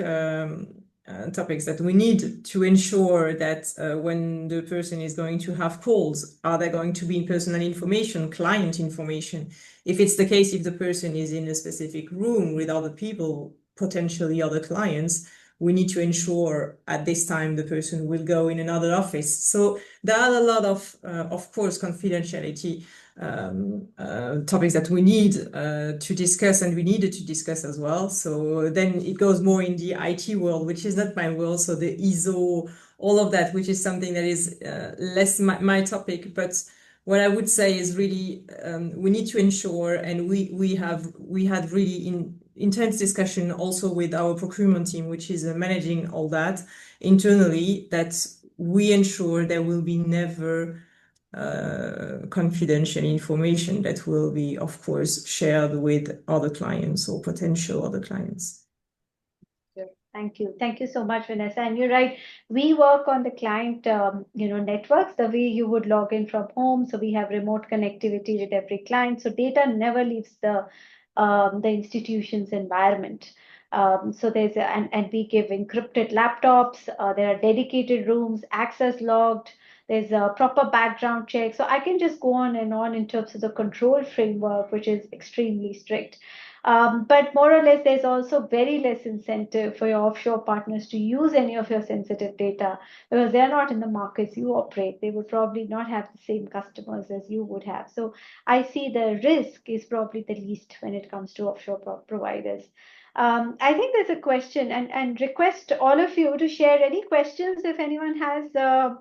topics that we need to ensure that when the person is going to have calls, are there going to be personal information, client information? If it's the case, if the person is in a specific room with other people, potentially other clients, we need to ensure at this time the person will go in another office. So there are a lot of course, confidentiality topics that we need to discuss, and we needed to discuss as well. So then it goes more in the IT world, which is not my world. So the ISO, all of that, which is something that is less my topic. But what I would say is really we need to ensure, and we had really intense discussion also with our procurement team, which is managing all that internally, that we ensure there will be never confidential information that will be, of course, shared with other clients or potential other clients. Thank you. Thank you so much, Vanessa. And you're right. We work on the client, networks the way you would log in from home. So we have remote connectivity with every client. So data never leaves the institution's environment. So there's and we give encrypted laptops. There are dedicated rooms, access logged. There's a proper background check. So I can just go on and on in terms of the control framework, which is extremely strict. But more or less, there's also very less incentive for your offshore partners to use any of your sensitive data because they're not in the markets you operate. They would probably not have the same customers as you would have. So I see the risk is probably the least when it comes to offshore providers. I think there's a question and request all of you to share any questions if anyone has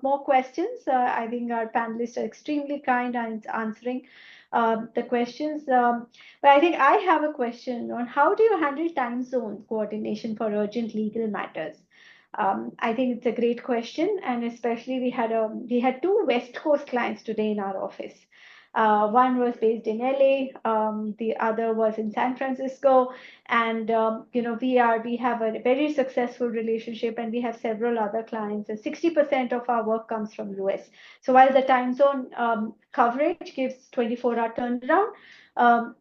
more questions. I think our panelists are extremely kind and answering the questions. But I think I have a question on how do you handle time zone coordination for urgent legal matters? I think it's a great question, and especially we had two West Coast clients today in our office. One was based in LA, the other was in San Francisco, and we have a very successful relationship, and we have several other clients. And 60% of our work comes from US. So while the time zone coverage gives 24-hour turnaround,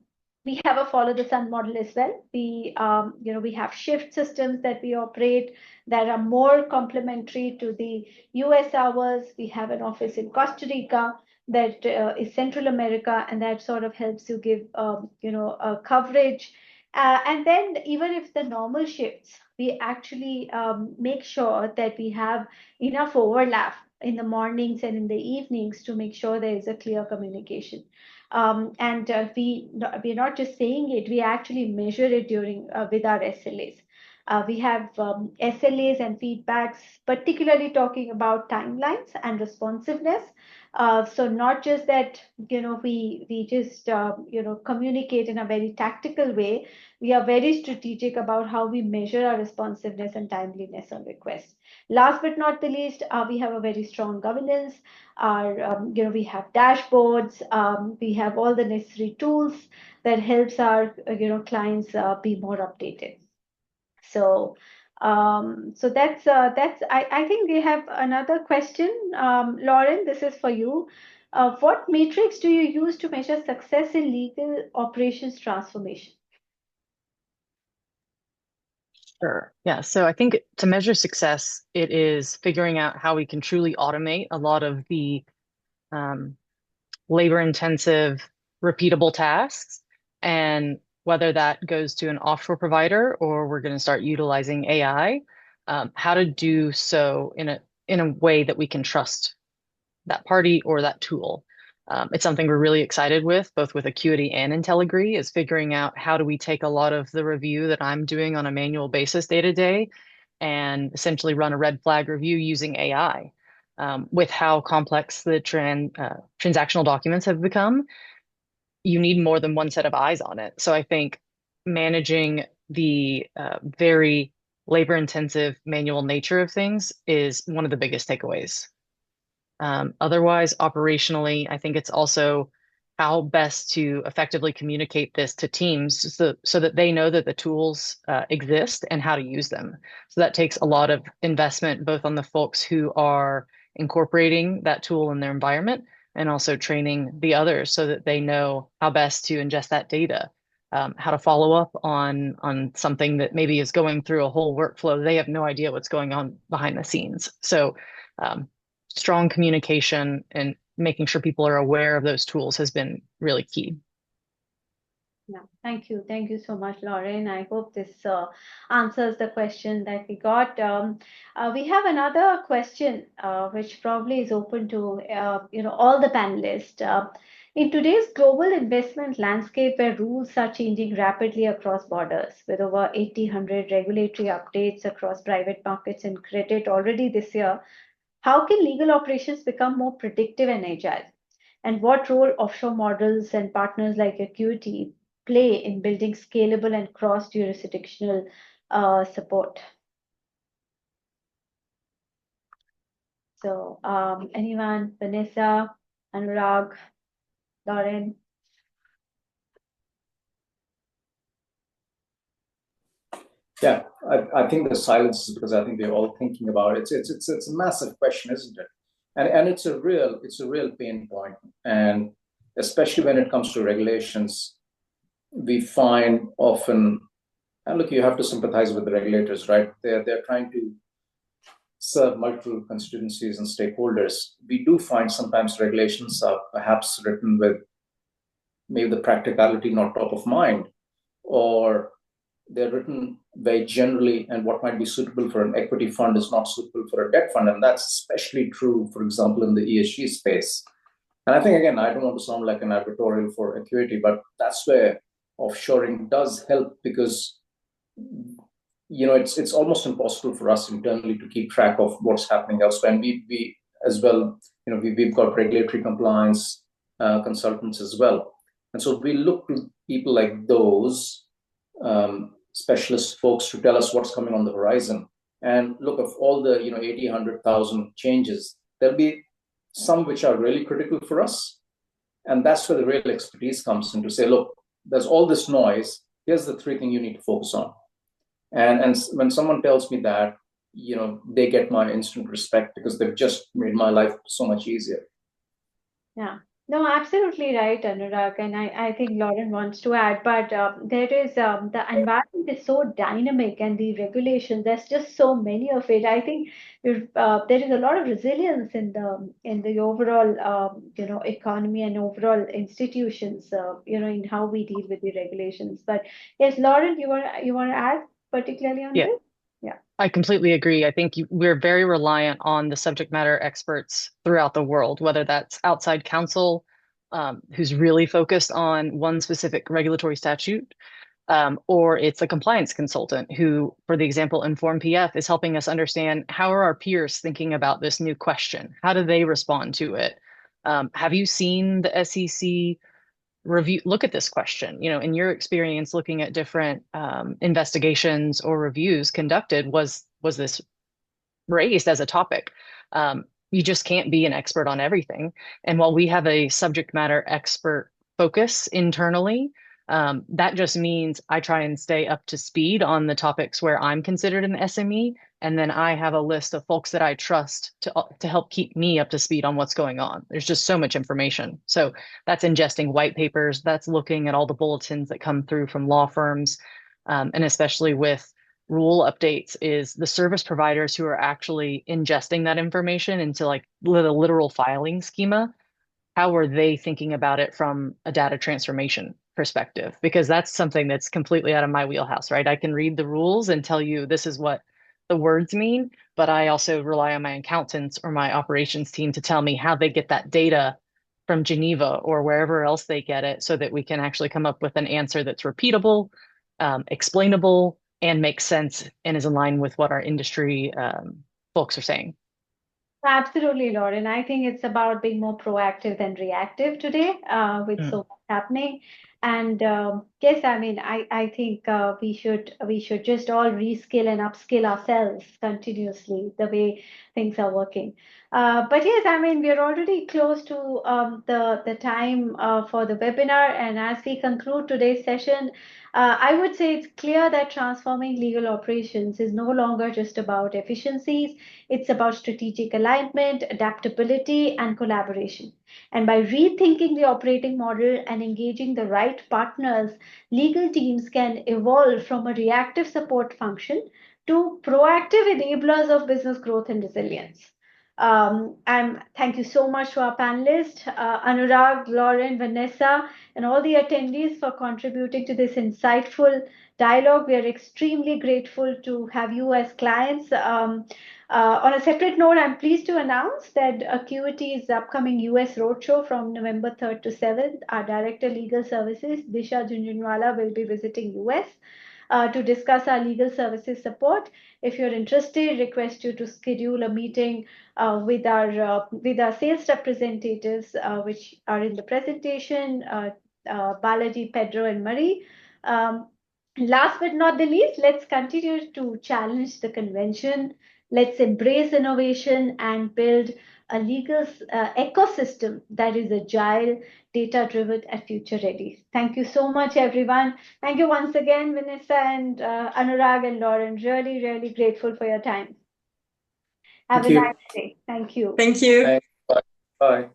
we have a follow the sun model as well. We have shift systems that we operate that are more complementary to the US hours. We have an office in Costa Rica that is Central America, and that sort of helps you give coverage. And then even if the normal shifts, we actually make sure that we have enough overlap in the mornings and in the evenings to make sure there is a clear communication. And we're not just saying it, we actually measure it during with our SLAs. We have SLAs and feedbacks, particularly talking about timelines and responsiveness. So not just that, we just, communicate in a very tactical way. We are very strategic about how we measure our responsiveness and timeliness on requests. Last but not the least, we have a very strong governance. We have dashboards. We have all the necessary tools that helps our, clients be more updated. So that's I think we have another question. Lauren, this is for you. What metrics do you use to measure success in legal operations transformation? Sure. Yeah. So I think to measure success, it is figuring out how we can truly automate a lot of the labor-intensive, repeatable tasks, and whether that goes to an offshore provider or we're going to start utilizing AI, how to do so in a way that we can trust that party or that tool. It's something we're really excited with, both with Acuity and IntelliGree, is figuring out how do we take a lot of the review that I'm doing on a manual basis day to day and essentially run a red flag review using AI. With how complex the transactional documents have become, you need more than one set of eyes on it. So I think managing the very labor-intensive manual nature of things is one of the biggest takeaways. Otherwise, operationally, I think it's also how best to effectively communicate this to teams so that they know that the tools exist and how to use them. So that takes a lot of investment, both on the folks who are incorporating that tool in their environment and also training the others so that they know how best to ingest that data, how to follow up on something that maybe is going through a whole workflow. They have no idea what's going on behind the scenes. So strong communication and making sure people are aware of those tools has been really key. Yeah, thank you. Thank you so much, Lauren. I hope this answers the question that we got. We have another question, which probably is open to all the panelists. In today's global investment landscape, where rules are changing rapidly across borders, with over 1,800 regulatory updates across private markets and credit already this year, how can legal operations become more predictive and agile? And what role offshore models and partners like Acuity play in building scalable and cross-jurisdictional support. So anyone, Vanessa, Anurag, Lauren? Yeah, I think the silence is because I think we're all thinking about it. It's a massive question, isn't it? And it's a real pain point. And especially when it comes to regulations, we find often, and look, you have to sympathize with the regulators, right? They're trying to serve multiple constituencies and stakeholders. We do find sometimes regulations are perhaps written with maybe the practicality not top of mind, or they're written very generally, and what might be suitable for an equity fund is not suitable for a debt fund. And that's especially true, for example, in the ESG space. And I think, again, I don't want to sound like an advertorial for Acuity, but that's where offshoring does help, because it's almost impossible for us internally to keep track of what's happening elsewhere. And we as well, we've got regulatory compliance consultants as well. And so we look to people like those specialist folks to tell us what's coming on the horizon. And look, of all the 80, 100,000 changes, there'll be some which are really critical for us. And that's where the real expertise comes in, to say, look, there's all this noise. Here's the 3 things you need to focus on. And when someone tells me that, they get my instant respect, because they've just made my life so much easier. Yeah. No, absolutely right, Anurag. And I think Lauren wants to add, but there is the environment is so dynamic, and the regulations, there's just so many of it. I think there is a lot of resilience in the overall economy and overall institutions, in how we deal with the regulations. But yes, Lauren, you want to add particularly on Yeah. this? Yeah. I completely agree. I think we're very reliant on the subject matter experts throughout the world, whether that's outside counsel, who's really focused on one specific regulatory statute, or it's a compliance consultant who, for the example, Inform PF, is helping us understand how are our peers thinking about this new question? How do they respond to it? Have you seen the SEC look at this question? In your experience looking at different investigations or reviews conducted, was this raised as a topic? You just can't be an expert on everything. And while we have a subject matter expert focus internally, that just means I try and stay up to speed on the topics where I'm considered an SME. And then I have a list of folks that I trust to help keep me up to speed on what's going on. There's just so much information. So that's ingesting white papers, that's looking at all the bulletins that come through from law firms, and especially with rule updates, is the service providers who are actually ingesting that information into like the literal filing schema. How are they thinking about it from a data transformation perspective? Because that's something that's completely out of my wheelhouse, right? I can read the rules and tell you this is what the words mean, but I also rely on my accountants or my operations team to tell me how they get that data from Geneva or wherever else they get it, so that we can actually come up with an answer that's repeatable, explainable, and makes sense and is in line with what our industry folks are saying. Absolutely, Lauren. I think it's about being more proactive than reactive today, with so much happening. And yes, I mean, I think we should just all reskill and upskill ourselves continuously the way things are working. But yes, I mean, we're already close to the time for the webinar, and as we conclude today's session, I would say it's clear that transforming legal operations is no longer just about efficiencies. It's about strategic alignment, adaptability, and collaboration. And by rethinking the operating model and engaging the right partners, legal teams can evolve from a reactive support function to proactive enablers of business growth and resilience. Thank you so much to our panelists, Anurag, Lauren, Vanessa, and all the attendees for contributing to this insightful dialogue. We are extremely grateful to have you as clients. On a separate note, I'm pleased to announce that Acuity's upcoming US roadshow from November 3rd to 7th, our Director Legal Services, Disha Junjunwala, will be visiting US to discuss our legal services support. If you're interested, request you to schedule a meeting with our sales representatives, which are in the presentation. Balaji, Pedro, and Marie. Last but not the least, let's continue to challenge the convention. Let's embrace innovation and build a legal ecosystem that is agile, data-driven, and future-ready. Thank you so much, everyone. Thank you once again, Vanessa and Anurag and Lauren. Really, really grateful for your time. Have Thank a you. nice day. Thank you. Thank you. Thanks. Bye. Bye.